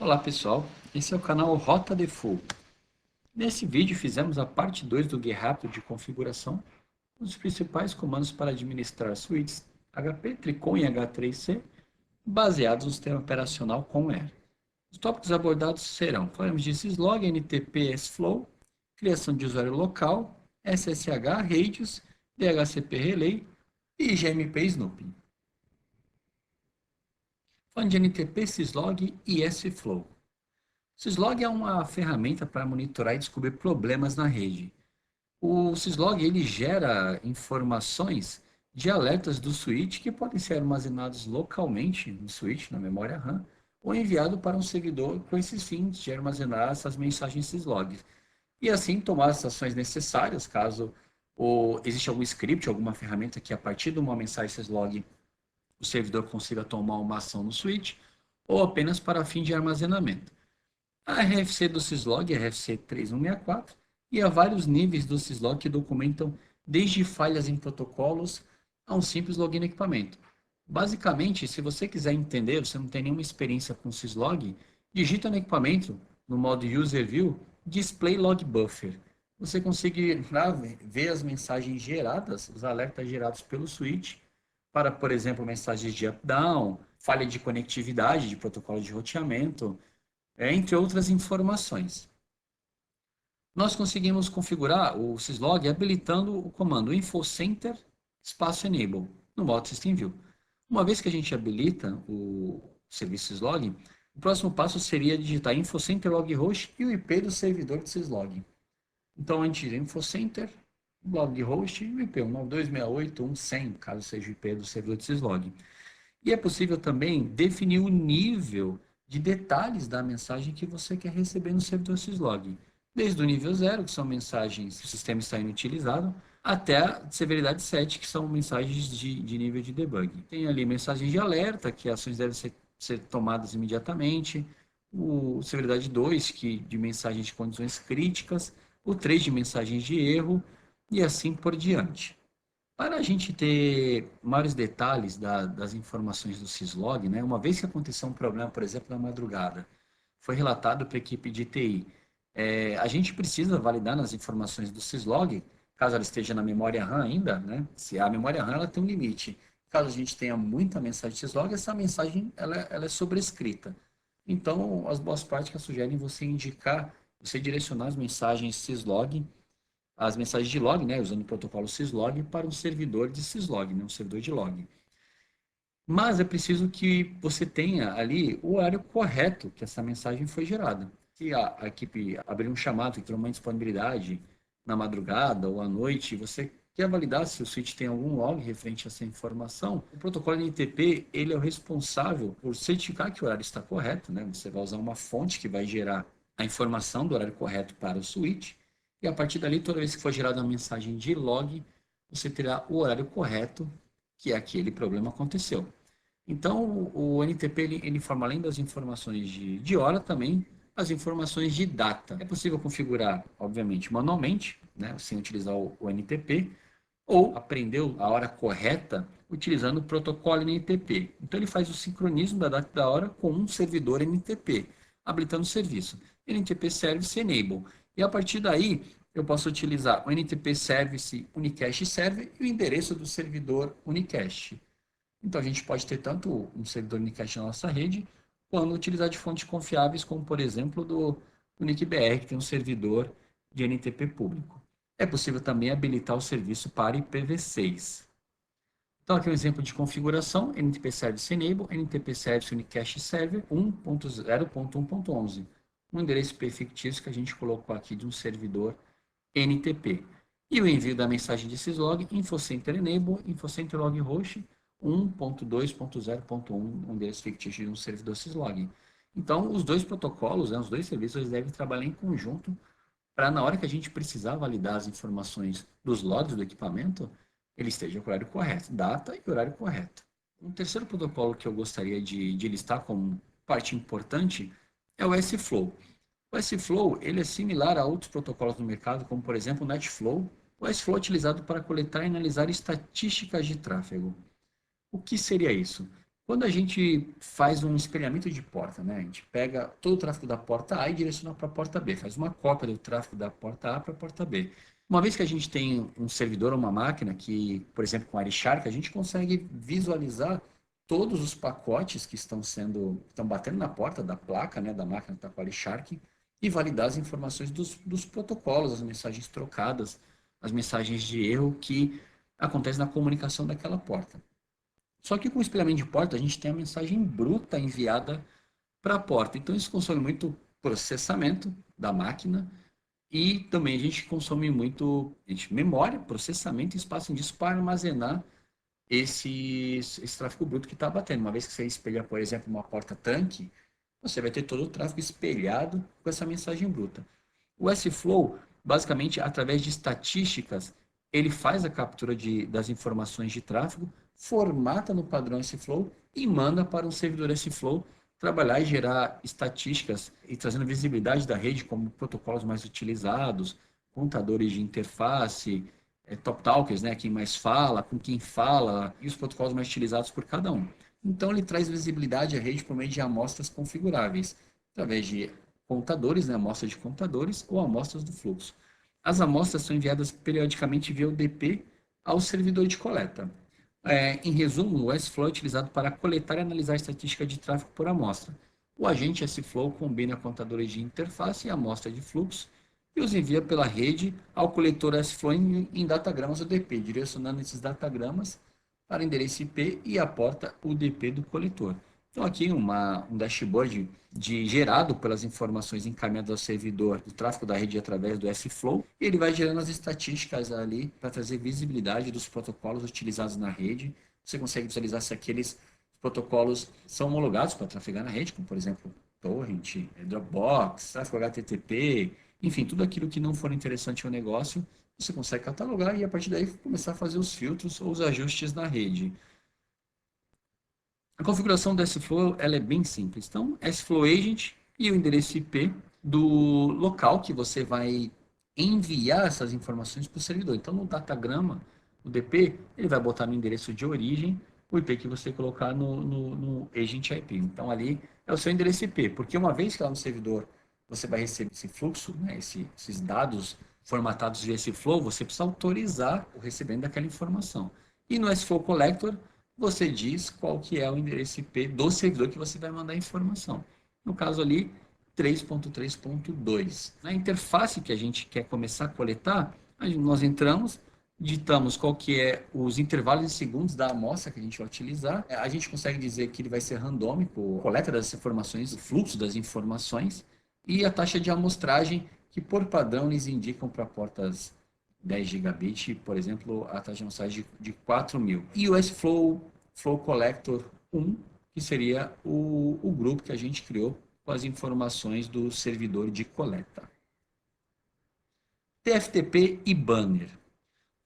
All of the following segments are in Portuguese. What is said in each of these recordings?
Olá pessoal, esse é o canal Rota Default. Nesse vídeo fizemos a parte 2 do guia rápido de configuração, os principais comandos para administrar suítes HP, Tricon e H3C, baseados no sistema operacional com R. Os tópicos abordados serão: falaremos de syslog, NTP, SFlow, criação de usuário local, SSH, Radius, DHCP Relay e GMP Snooping. Falando de NTP, syslog e SFlow. Syslog é uma ferramenta para monitorar e descobrir problemas na rede. O Syslog ele gera informações de alertas do switch que podem ser armazenados localmente no switch, na memória RAM, ou enviado para um servidor com esses fins de armazenar essas mensagens Syslog. E assim tomar as ações necessárias caso exista algum script, alguma ferramenta que a partir de uma mensagem Syslog o servidor consiga tomar uma ação no switch, ou apenas para fim de armazenamento. A RFC do Syslog é a RFC 3164 e há vários níveis do Syslog que documentam desde falhas em protocolos a um simples login no equipamento. Basicamente, se você quiser entender, você não tem nenhuma experiência com Syslog, digita no equipamento, no modo User View, Display Log Buffer. Você conseguirá ver as mensagens geradas, os alertas gerados pelo switch, para, por exemplo, mensagens de up-down, falha de conectividade de protocolo de roteamento, entre outras informações. Nós conseguimos configurar o syslog habilitando o comando infocenter espaço enable no modo System View. Uma vez que a gente habilita o serviço syslog, o próximo passo seria digitar infocenter log host e o IP do servidor de syslog. Então a gente diz infocenter log host e o IP 192.68.1.100, caso seja o IP do servidor de syslog. E é possível também definir o nível de detalhes da mensagem que você quer receber no servidor syslog. Desde o nível 0, que são mensagens que o sistema está inutilizado, até a severidade 7, que são mensagens de nível de debug. Tem ali mensagens de alerta, que ações devem ser tomadas imediatamente, o severidade 2, que de mensagens de condições críticas, o 3 de mensagens de erro, e assim por diante. Para a gente ter maiores detalhes das informações do syslog, né, uma vez que aconteceu um problema, por exemplo, na madrugada, foi relatado para a equipe de TI, a gente precisa validar nas informações do syslog, caso ela esteja na memória RAM ainda, né, se a memória RAM ela tem um limite. Caso a gente tenha muita mensagem de syslog, essa mensagem ela é sobrescrita. Então, as boas práticas sugerem você indicar, você direcionar as mensagens syslog, as mensagens de log, né, usando o protocolo syslog, para um servidor de syslog, né, um servidor de log. Mas é preciso que você tenha ali o horário correto que essa mensagem foi gerada. Se a equipe abrir um chamado que tem uma disponibilidade na madrugada ou à noite, você quer validar se o switch tem algum log referente a essa informação, o protocolo NTP ele é o responsável por certificar que o horário está correto, né? Você vai usar uma fonte que vai gerar a informação do horário correto para o switch, e a partir dali, toda vez que for gerada uma mensagem de log, você terá o horário correto que aquele problema aconteceu. Então, o NTP ele informa, além das informações de hora, também as informações de data. É possível configurar, obviamente, manualmente, né, sem utilizar o NTP, ou aprender a hora correta utilizando o protocolo NTP. Então, ele faz o sincronismo da data e da hora com um servidor NTP, habilitando o serviço. NTP Service Enable. E a partir daí, eu posso utilizar o NTP Service Unicache Server e o endereço do servidor Unicache. Então, a gente pode ter tanto um servidor Unicache na nossa rede, quanto utilizar de fontes confiáveis, como, por exemplo, do UnicBR, que tem um servidor de NTP público. É possível também habilitar o serviço para IPv6. Então, aqui é um exemplo de configuração, NTP Service Enable, NTP Service Unicache Server 1.0.1.11. Um endereço IP fictício que a gente colocou aqui de um servidor NTP. E o envio da mensagem de syslog, infocenter enable, infocenter log host 1.2.0.1, um endereço fictício de um servidor syslog. Então, os dois protocolos, né, os dois serviços, eles devem trabalhar em conjunto para, na hora que a gente precisar validar as informações dos logs do equipamento, ele esteja com o horário correto, data e horário correto. Um terceiro protocolo que eu gostaria de listar como parte importante é o SFlow. O SFlow ele é similar a outros protocolos no mercado, como por exemplo o NetFlow. O SFlow é utilizado para coletar e analisar estatísticas de tráfego. O que seria isso? Quando a gente faz um espelhamento de porta, né? A gente pega todo o tráfego da porta A e direciona para a porta B, faz uma cópia do tráfego da porta A para a porta B. Uma vez que a gente tem um servidor ou uma máquina que, por exemplo, com a Wireshark, a gente consegue visualizar todos os pacotes que estão batendo na porta da placa, né, da máquina que está com a Wireshark, e validar as informações dos protocolos, as mensagens trocadas, as mensagens de erro que acontecem na comunicação daquela porta. Só que com o espelhamento de porta, a gente tem a mensagem bruta enviada para a porta. Então, isso consome muito processamento da máquina e também a gente consome muito memória, processamento e espaço em disco para armazenar esse tráfego bruto que está batendo. Uma vez que você espelha, por exemplo, uma porta-tanque, você vai ter todo o tráfego espelhado com essa mensagem bruta. O S-Flow, basicamente, através de estatísticas, ele faz a captura das informações de tráfego, formata no padrão S-Flow e manda para um servidor S-Flow trabalhar e gerar estatísticas e trazendo visibilidade da rede como protocolos mais utilizados, contadores de interface, top talkers, né, quem mais fala, com quem fala, e os protocolos mais utilizados por cada um. Então, ele traz visibilidade à rede por meio de amostras configuráveis, através de contadores, né, amostras de contadores ou amostras do fluxo. As amostras são enviadas periodicamente via UDP ao servidor de coleta. Em resumo, o S-Flow é utilizado para coletar e analisar a estatística de tráfego por amostra. O agente S-Flow combina contadores de interface e amostra de fluxo e os envia pela rede ao coletor S-Flow em datagramas UDP, direcionando esses datagramas para o endereço IP e a porta UDP do coletor. Então, aqui um dashboard gerado pelas informações encaminhadas ao servidor do tráfego da rede através do S-Flow, e ele vai gerando as estatísticas ali para trazer visibilidade dos protocolos utilizados na rede. Você consegue visualizar se aqueles protocolos são homologados para trafegar na rede, como, por exemplo, Torrent, Dropbox, tráfego HTTP, enfim, tudo aquilo que não for interessante ao negócio, você consegue catalogar e, a partir daí, começar a fazer os filtros ou os ajustes na rede. A configuração do S-Flow ela é bem simples. Então, S-Flow Agent e o endereço IP do local que você vai enviar essas informações para o servidor. Então, no datagrama, o DP, ele vai botar no endereço de origem o IP que você colocar no Agent IP. Então, ali é o seu endereço IP, porque uma vez que lá no servidor você vai receber esse fluxo, né, esses dados formatados via S-Flow, você precisa autorizar o recebimento daquela informação. E no S-Flow Collector, você diz qual que é o endereço IP do servidor que você vai mandar a informação. No caso ali, 3.3.2. Na interface que a gente quer começar a coletar, nós entramos, digitamos qual que é os intervalos em segundos da amostra que a gente vai utilizar. A gente consegue dizer que ele vai ser randômico, coleta das informações, o fluxo das informações, e a taxa de amostragem, que por padrão eles indicam para portas 10 gigabit, por exemplo, a taxa de amostragem de 4.000. E o S-Flow Flow Collector 1, que seria o grupo que a gente criou com as informações do servidor de coleta. TFTP e banner.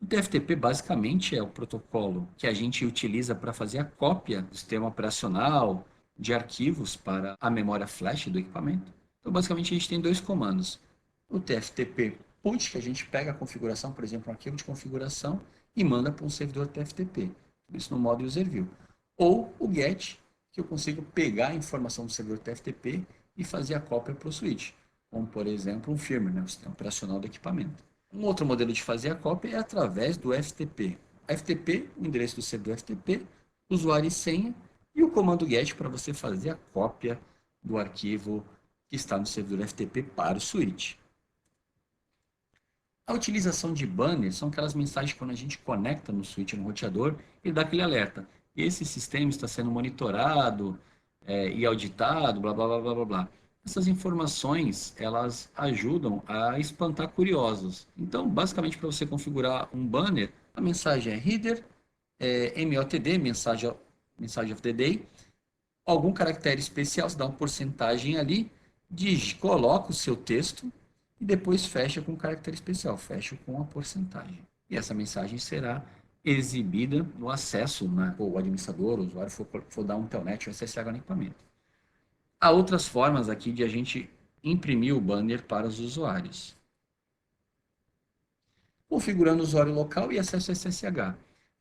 O TFTP basicamente é o protocolo que a gente utiliza para fazer a cópia do sistema operacional de arquivos para a memória flash do equipamento. Então, basicamente, a gente tem dois comandos. O TFTP put, que a gente pega a configuração, por exemplo, um arquivo de configuração e manda para um servidor TFTP. Isso no modo user view. Ou o get, que eu consigo pegar a informação do servidor TFTP e fazer a cópia para o switch, como, por exemplo, um firmware, né, o sistema operacional do equipamento. Um outro modelo de fazer a cópia é através do FTP. FTP, o endereço do servidor FTP, usuário e senha, e o comando GET para você fazer a cópia do arquivo que está no servidor FTP para o switch. A utilização de banners são aquelas mensagens que quando a gente conecta no switch, no roteador, ele dá aquele alerta. Esse sistema está sendo monitorado e auditado, blá, blá, blá, blá, blá, blá. Essas informações, elas ajudam a espantar curiosos. Então, basicamente, para você configurar um banner, a mensagem é header, MOTD, mensagem of the day, algum caractere especial, você dá uma porcentagem ali, coloca o seu texto e depois fecha com um caractere especial, fecha com a porcentagem. E essa mensagem será exibida no acesso, né? O administrador, o usuário for dar um telnet ou acessar o equipamento. Há outras formas aqui de a gente imprimir o banner para os usuários. Configurando o usuário local e acesso SSH.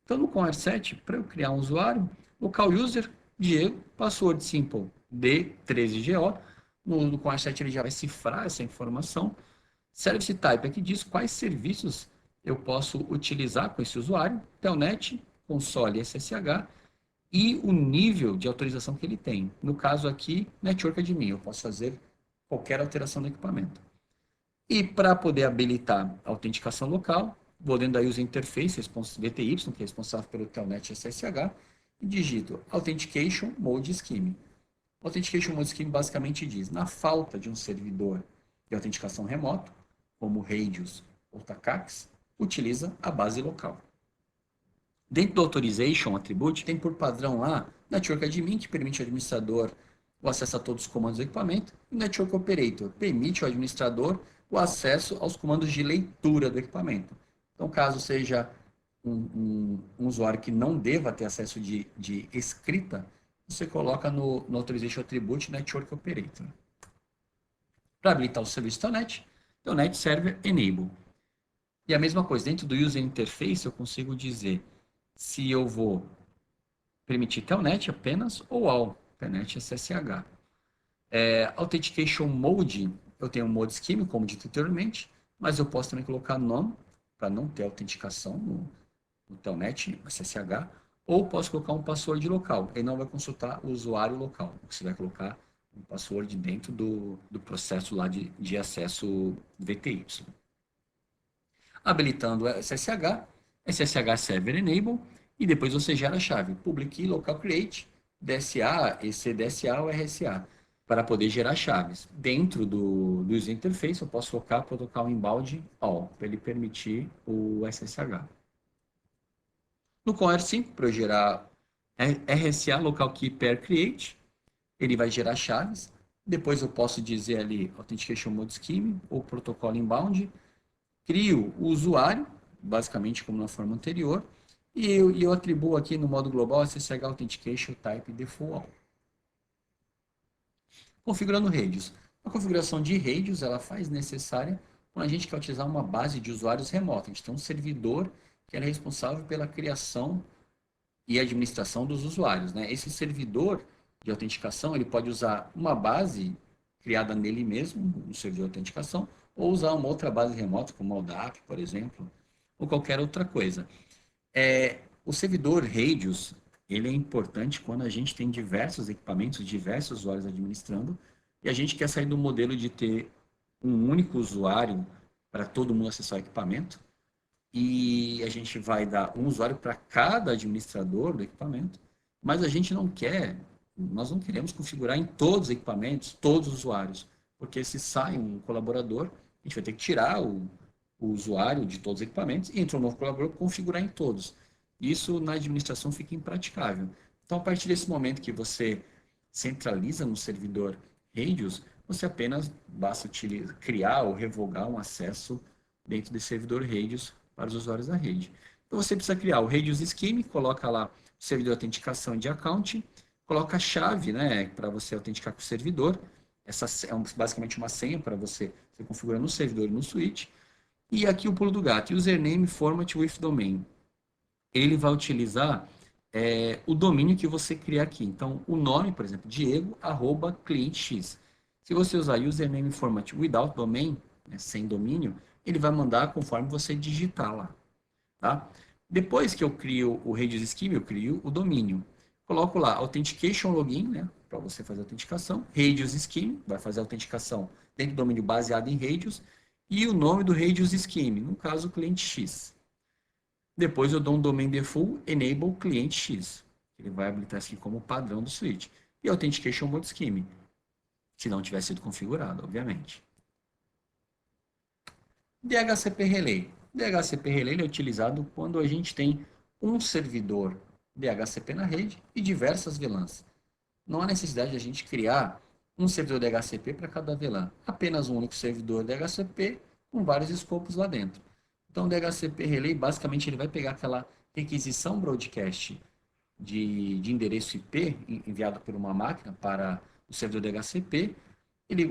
Então, no Conver7, para eu criar um usuário, local user, Diego, password simple D13GO. No Concat ele já vai cifrar essa informação. Service type aqui diz quais serviços eu posso utilizar com esse usuário, Telnet, console SSH e o nível de autorização que ele tem. No caso aqui, Network Admin, eu posso fazer qualquer alteração do equipamento. E para poder habilitar a autenticação local, vou dentro da User Interface, VTY, que é responsável pelo Telnet SSH, e digito Authentication Mode Scheme. Authentication Mode Scheme basicamente diz, na falta de um servidor de autenticação remoto, como Radius ou Tacax, utiliza a base local. Dentro do Authorization Attribute, tem por padrão lá Network Admin, que permite ao administrador o acesso a todos os comandos do equipamento, e Network Operator permite ao administrador o acesso aos comandos de leitura do equipamento. Então, caso seja um usuário que não deva ter acesso de escrita, você coloca no Authorization Attribute Network Operator. Para habilitar o serviço Telnet, Telnet Server Enable. E a mesma coisa, dentro do User Interface eu consigo dizer se eu vou permitir Telnet apenas ou ao Telnet SSH. Authentication Mode, eu tenho um Mode Scheme, como dito anteriormente, mas eu posso também colocar nome, para não ter autenticação no Telnet SSH, ou posso colocar um password local, ele não vai consultar o usuário local, você vai colocar um password dentro do processo lá de acesso VTY. Habilitando o SSH Server Enable, e depois você gera a chave Public Key Local Create, DSA, ECDSA ou RSA, para poder gerar chaves. Dentro do User Interface, eu posso colocar protocolo inbound all, para ele permitir o SSH. No ConR5, para eu gerar RSA Local Key Pair Create, ele vai gerar chaves. Depois eu posso dizer ali Authentication Mode Scheme ou protocolo inbound. Crio o usuário, basicamente como na forma anterior, e eu atribuo aqui no modo global SSH Authentication Type Default. Configurando redes. A configuração de redes ela faz necessária quando a gente quer utilizar uma base de usuários remota. A gente tem um servidor que é responsável pela criação e administração dos usuários, né? Esse servidor de autenticação ele pode usar uma base criada nele mesmo, no servidor de autenticação, ou usar uma outra base remota, como o ODAP, por exemplo, ou qualquer outra coisa. O servidor Radius, ele é importante quando a gente tem diversos equipamentos, diversos usuários administrando, e a gente quer sair do modelo de ter um único usuário para todo mundo acessar o equipamento, e a gente vai dar um usuário para cada administrador do equipamento, mas a gente não quer, nós não queremos configurar em todos os equipamentos, todos os usuários, porque se sai um colaborador, a gente vai ter que tirar o usuário de todos os equipamentos e entra um novo colaborador, configurar em todos. Isso na administração fica impraticável. Então, a partir desse momento que você centraliza no servidor Radius, você apenas basta criar ou revogar um acesso dentro desse servidor Radius para os usuários da rede. Então, você precisa criar o Radius Scheme, coloca lá o servidor de autenticação de account, coloca a chave, né, para você autenticar com o servidor. Essa é basicamente uma senha para você configurar no servidor e no switch. E aqui o pulo do gato, username format with domain. Ele vai utilizar o domínio que você criar aqui. Então, o nome, por exemplo, Diego@cliente_x. Se você usar username format without domain, né, sem domínio, ele vai mandar conforme você digitar lá. Tá? Depois que eu crio o Radius Scheme, eu crio o domínio. Coloco lá Authentication Login, né, para você fazer a autenticação. Radius Scheme, vai fazer a autenticação dentro do domínio baseado em Radius. E o nome do Radius Scheme, no caso, cliente X. Depois eu dou um domain default enable cliente X. Ele vai habilitar isso aqui como padrão do switch. E Authentication Mode Scheme, se não tiver sido configurado, obviamente. DHCP Relay. DHCP Relay é utilizado quando a gente tem um servidor DHCP na rede e diversas VLANs. Não há necessidade de a gente criar um servidor DHCP para cada VLAN. Apenas um único servidor DHCP com vários escopos lá dentro. Então, o DHCP Relay, basicamente, ele vai pegar aquela requisição broadcast de endereço IP enviado por uma máquina para o servidor DHCP.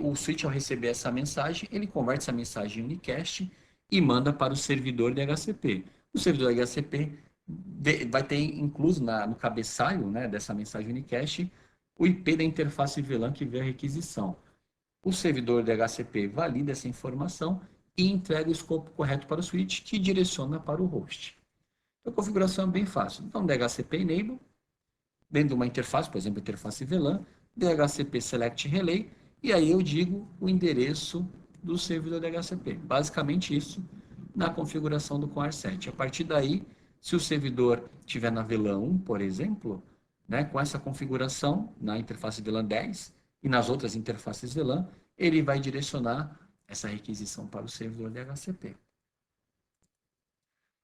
O switch, ao receber essa mensagem, ele converte essa mensagem em unicast e manda para o servidor DHCP. O servidor DHCP vai ter incluso no cabeçalho, né, dessa mensagem unicast o IP da interface VLAN que vê a requisição. O servidor DHCP valida essa informação e entrega o escopo correto para o switch, que direciona para o host. A configuração é bem fácil. Então, DHCP enable, dentro de uma interface, por exemplo, interface VLAN, DHCP select relay, e aí eu digo o endereço do servidor DHCP. Basicamente isso na configuração do CONR7. A partir daí, se o servidor estiver na VLAN 1, por exemplo, né, com essa configuração na interface VLAN 10 e nas outras interfaces VLAN, ele vai direcionar essa requisição para o servidor DHCP.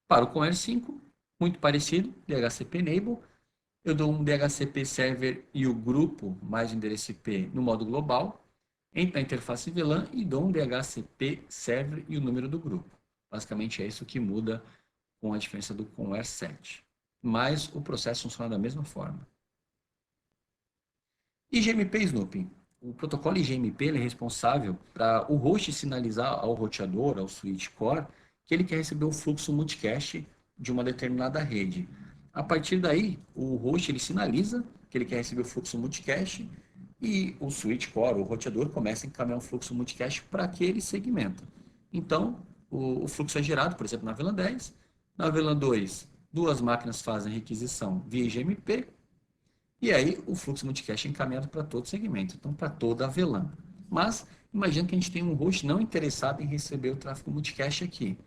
Para o CONR5, muito parecido, DHCP enable, eu dou um DHCP server e o grupo mais o endereço IP no modo global, entro na interface VLAN e dou um DHCP server e o número do grupo. Basicamente é isso que muda com a diferença do CONR7. Mas o processo funciona da mesma forma. IGMP Snooping. O protocolo IGMP é responsável para o host sinalizar ao roteador, ao switch core, que ele quer receber o fluxo multicast de uma determinada rede. A partir daí, o host ele sinaliza que ele quer receber o fluxo multicast e o switch core, o roteador, começa a encaminhar um fluxo multicast para aquele segmento. Então, o fluxo é gerado, por exemplo, na VLAN 10. Na VLAN 2, duas máquinas fazem requisição via IGMP, e aí o fluxo multicast é encaminhado para todo o segmento, então para toda a VLAN. Mas imagina que a gente tem um host não interessado em receber o tráfego multicast aqui.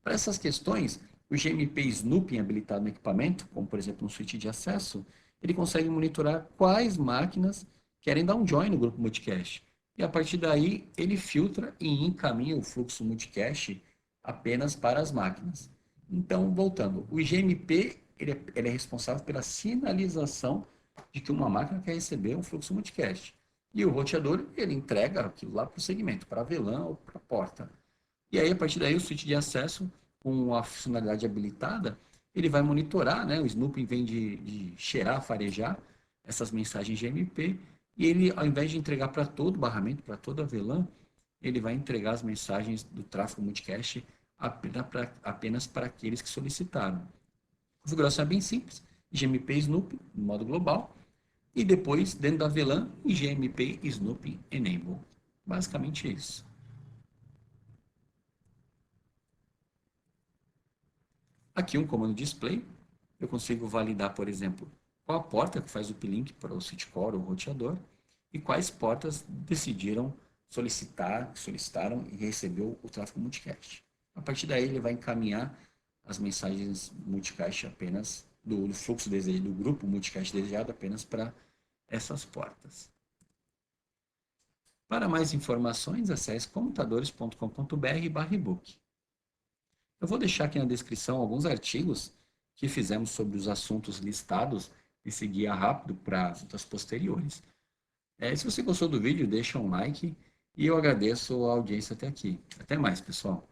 Para essas questões, o GMP Snooping habilitado no equipamento, como por exemplo no switch de acesso, ele consegue monitorar quais máquinas querem dar um join no grupo multicast. E a partir daí, ele filtra e encaminha o fluxo multicast apenas para as máquinas. Então, voltando, o GMP ele é responsável pela sinalização de que uma máquina quer receber um fluxo multicast. E o roteador, ele entrega aquilo lá para o segmento, para a VLAN ou para a porta. E aí, a partir daí, o switch de acesso, com a funcionalidade habilitada, ele vai monitorar, né? O Snooping vem de cheirar, farejar essas mensagens GMP, e ele, ao invés de entregar para todo o barramento, para toda a VLAN, ele vai entregar as mensagens do tráfego multicast apenas para aqueles que solicitaram. A configuração é bem simples, GMP Snooping, no modo global, e depois, dentro da VLAN, GMP Snooping Enable. Basicamente isso. Aqui um comando display, eu consigo validar, por exemplo, qual a porta que faz o uplink para o switch core ou roteador e quais portas solicitaram e recebeu o tráfego multicast. A partir daí ele vai encaminhar as mensagens multicast apenas do fluxo desejado, do grupo multicast desejado apenas para essas portas. Para mais informações, acesse computadores.com.br/ebook. Eu vou deixar aqui na descrição alguns artigos que fizemos sobre os assuntos listados nesse guia rápido para assuntos posteriores. Se você gostou do vídeo, deixa um like e eu agradeço a audiência até aqui. Até mais, pessoal.